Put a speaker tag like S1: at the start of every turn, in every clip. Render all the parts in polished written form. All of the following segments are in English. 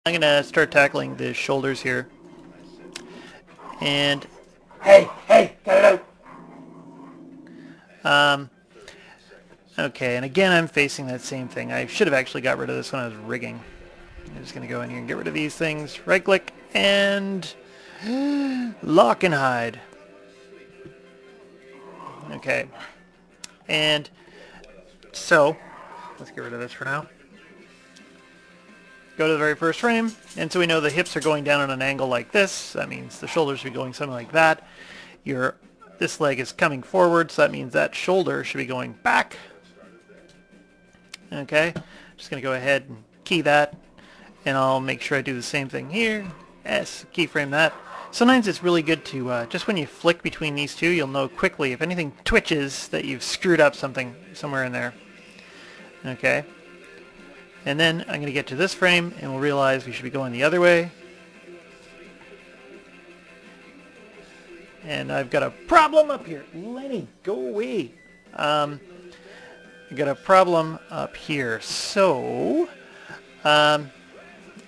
S1: I'm gonna start tackling the shoulders here. And
S2: Hey, get it out.
S1: okay, and again I'm facing that same thing. I should have actually got rid of this when I was rigging. I'm just gonna go in here and get rid of these things. Right click and lock and hide. Okay. And so let's get rid of this for now. Go to the very first frame, and so we know the hips are going down at an angle like this. That means the shoulders should be going something like that. This leg is coming forward, so that means that shoulder should be going back. Okay, just going to go ahead and key that, and I'll make sure I do the same thing here. S, keyframe that. Sometimes it's really good to, just when you flick between these two, you'll know quickly if anything twitches that you've screwed up something somewhere in there. Okay. And then I'm going to get to this frame and we'll realize we should be going the other way. And I've got a problem up here. Lenny, go away. I've got a problem up here. So I'm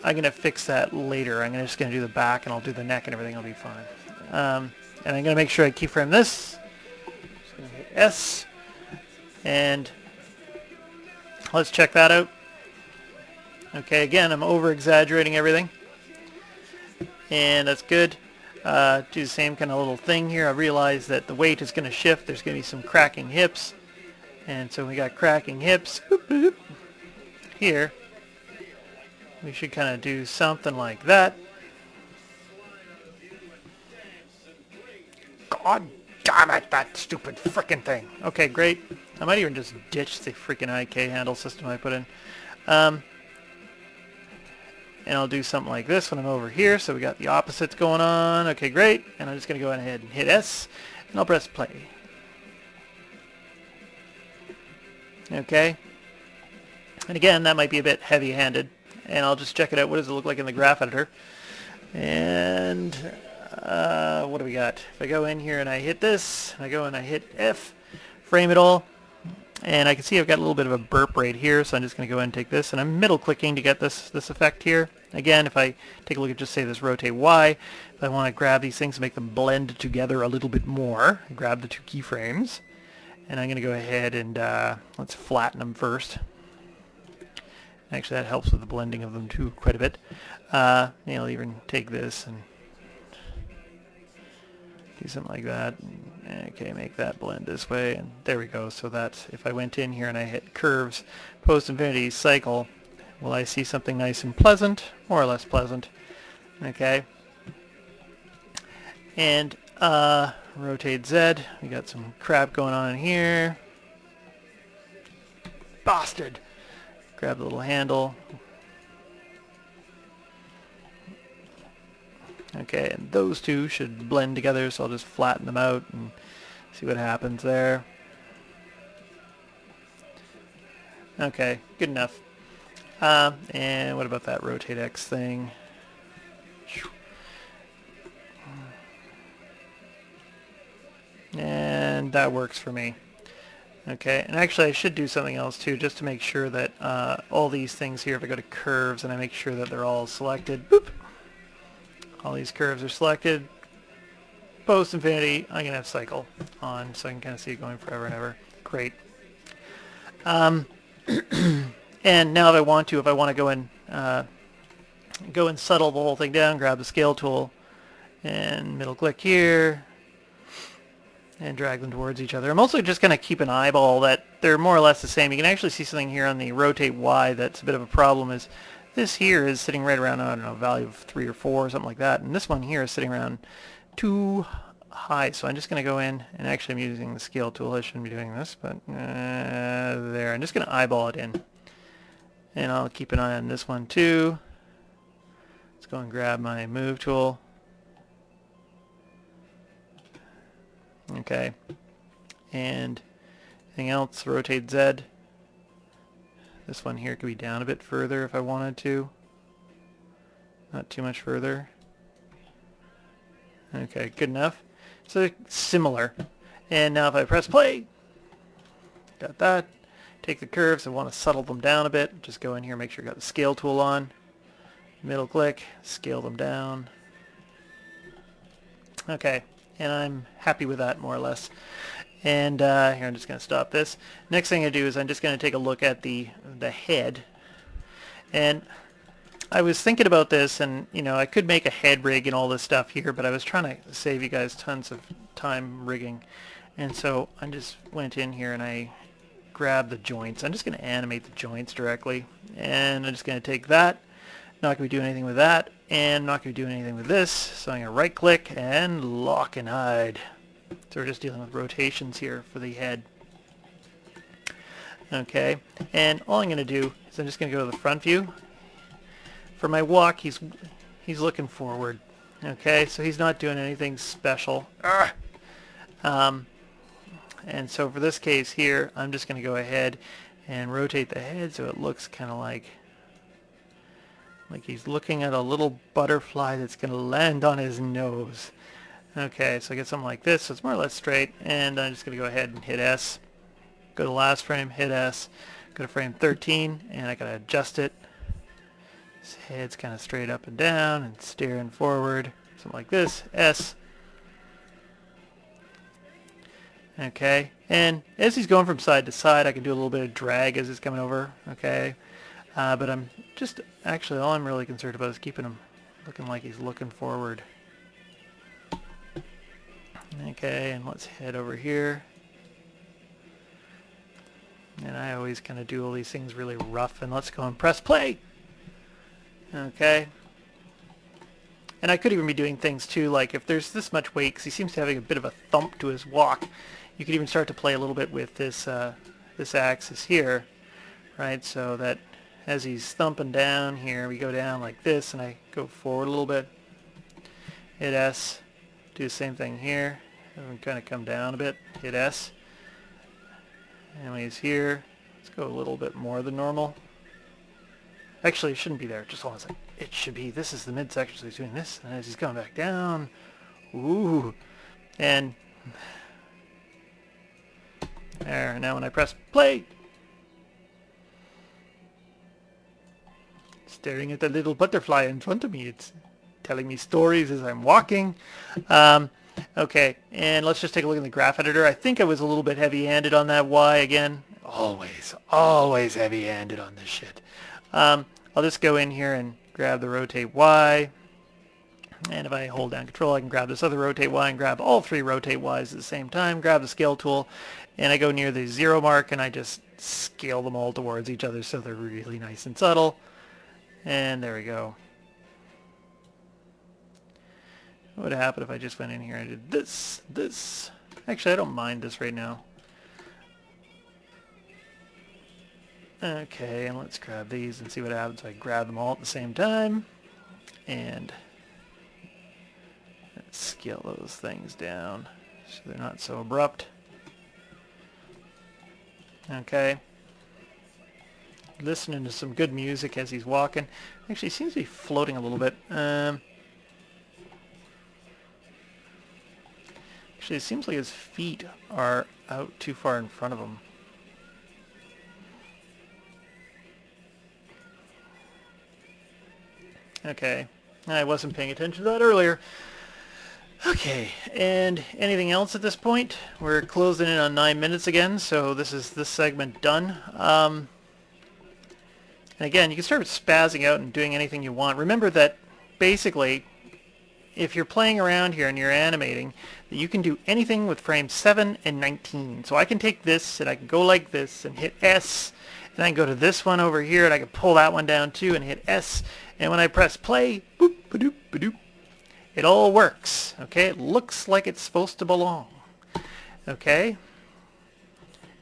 S1: going to fix that later. I'm just going to do the back and I'll do the neck and everything will be fine. And I'm going to make sure I keyframe this. Just going to hit S. And let's check that out. Okay, again, I'm over-exaggerating everything. And that's good. Do the same kind of little thing here. I realize that the weight is going to shift. There's going to be some cracking hips. And so we got cracking hips. Boop, boop. Here, we should kind of do something like that. God damn it, that stupid frickin' thing. Okay, great. I might even just ditch the freaking IK handle system I put in. And I'll do something like this when I'm over here. So we got the opposites going on. Okay, great. And I'm just going to go ahead and hit S. And I'll press play. Okay. And again, that might be a bit heavy-handed. And I'll just check it out. What does it look like in the graph editor? And what do we got? If I go in here and I hit this, and I go and I hit F, frame it all. And I can see I've got a little bit of a burp right here, so I'm just going to go ahead and take this, and I'm middle clicking to get this effect here. Again, if I take a look at just say this rotate Y, if I want to grab these things and make them blend together a little bit more, grab the two keyframes, and I'm going to go ahead and let's flatten them first. Actually, that helps with the blending of them too quite a bit. I'll even take this and do something like that. Okay, make that blend this way, and there we go. So that's, if I went in here and I hit curves, post-infinity cycle, will I see something nice and pleasant, more or less pleasant? Okay. And rotate Z, we got some crap going on in here. Bastard! Grab the little handle. Okay, and those two should blend together, so I'll just flatten them out and see what happens there. Okay, good enough. And what about that rotate X thing? And that works for me. Okay, and actually I should do something else too, just to make sure that all these things here, if I go to curves and I make sure that they're all selected, boop, all these curves are selected. Post infinity, I'm going to have cycle on so I can kind of see it going forever and ever. Great. And now if I want to go and settle the whole thing down, grab the scale tool and middle click here and drag them towards each other. I'm also just going to keep an eyeball that they're more or less the same. You can actually see something here on the rotate Y that's a bit of a problem. Is this here is sitting right around, I don't know, value of 3 or 4 or something like that, and this one here is sitting around too high. So I'm just going to go in, and actually I'm using the scale tool. I shouldn't be doing this, but there. I'm just going to eyeball it in, and I'll keep an eye on this one too. Let's go and grab my move tool. Okay, and anything else? Rotate Z. This one here could be down a bit further if I wanted to. Not too much further. Okay, good enough. So similar. And now if I press play, got that. Take the curves, I want to settle them down a bit. Just go in here, make sure I got the scale tool on. middle click, scale them down. Okay, and I'm happy with that more or less. And here, I'm just going to stop this. Next thing I do is I'm just going to take a look at the head. And I was thinking about this, and you know, I could make a head rig and all this stuff here, but I was trying to save you guys tons of time rigging. And so I just went in here and I grabbed the joints. I'm just going to animate the joints directly. And I'm just going to take that. Not going to be doing anything with that, and not going to be doing anything with this. So I'm going to right click and lock and hide. So we're just dealing with rotations here for the head. Okay, and all I'm going to do is I'm just going to go to the front view. For my walk, he's looking forward. Okay, so he's not doing anything special. And so for this case here, I'm just going to go ahead and rotate the head so it looks kind of like he's looking at a little butterfly that's going to land on his nose. Okay, so I get something like this, so it's more or less straight, and I'm just going to go ahead and hit S. Go to the last frame, hit S. Go to frame 13, and I got to adjust it. His head's kind of straight up and down and staring forward. Something like this, S. Okay, and as he's going from side to side, I can do a little bit of drag as he's coming over. Okay. But I'm just, actually all I'm really concerned about is keeping him looking like he's looking forward. Okay, and let's head over here. And I always kind of do all these things really rough, and let's go and press play! Okay. And I could even be doing things too, like if there's this much weight, because he seems to be having a bit of a thump to his walk, you could even start to play a little bit with this, this axis here, right, so that as he's thumping down here, we go down like this, and I go forward a little bit. Hit S. Do the same thing here. And kind of come down a bit. Hit S. And when he's here, let's go a little bit more than normal. Actually, it shouldn't be there. Just hold on a second. It should be. This is the midsection, so he's doing this, and as he's coming back down, ooh, and there. Now when I press play. Staring at the little butterfly in front of me. It's telling me stories as I'm walking. Okay, and let's just take a look in the graph editor. I think I was a little bit heavy-handed on that Y again. Always heavy-handed on this shit. I'll just go in here and grab the rotate Y. And if I hold down control, I can grab this other rotate Y and grab all three rotate Ys at the same time. Grab the scale tool, and I go near the 0 mark, and I just scale them all towards each other so they're really nice and subtle. And there we go. What would happen if I just went in here and did this? Actually, I don't mind this right now. Okay, and let's grab these and see what happens. I grab them all at the same time. And let's scale those things down so they're not so abrupt. Okay. Listening to some good music as he's walking. Actually, he seems to be floating a little bit. Actually, it seems like his feet are out too far in front of him. Okay, I wasn't paying attention to that earlier. Okay, and anything else at this point? We're closing in on 9 minutes again, so this is this segment done. And again, you can start spazzing out and doing anything you want. Remember that basically, if you're playing around here and you're animating, you can do anything with frames 7 and 19. So I can take this and I can go like this and hit S, and I can go to this one over here and I can pull that one down too and hit S. And when I press play, boop, ba-doop, ba-doop, it all works. Okay, it looks like it's supposed to belong. Okay,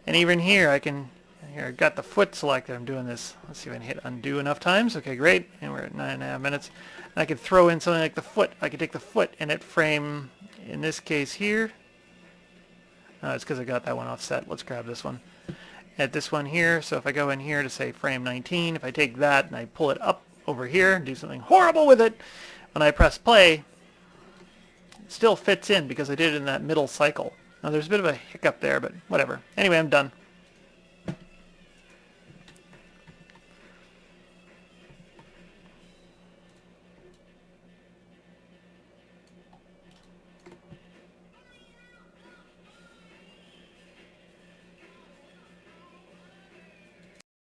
S1: and even here I can. Here, I've got the foot selected. I'm doing this. Let's see if I can hit undo enough times. Okay, great. And we're at 9.5 minutes. And I could throw in something like the foot. I could take the foot and hit frame, in this case here. It's because I got that one offset. Let's grab this one. At this one here. So if I go in here to say frame 19, if I take that and I pull it up over here and do something horrible with it, when I press play, it still fits in because I did it in that middle cycle. Now there's a bit of a hiccup there, but whatever. Anyway, I'm done.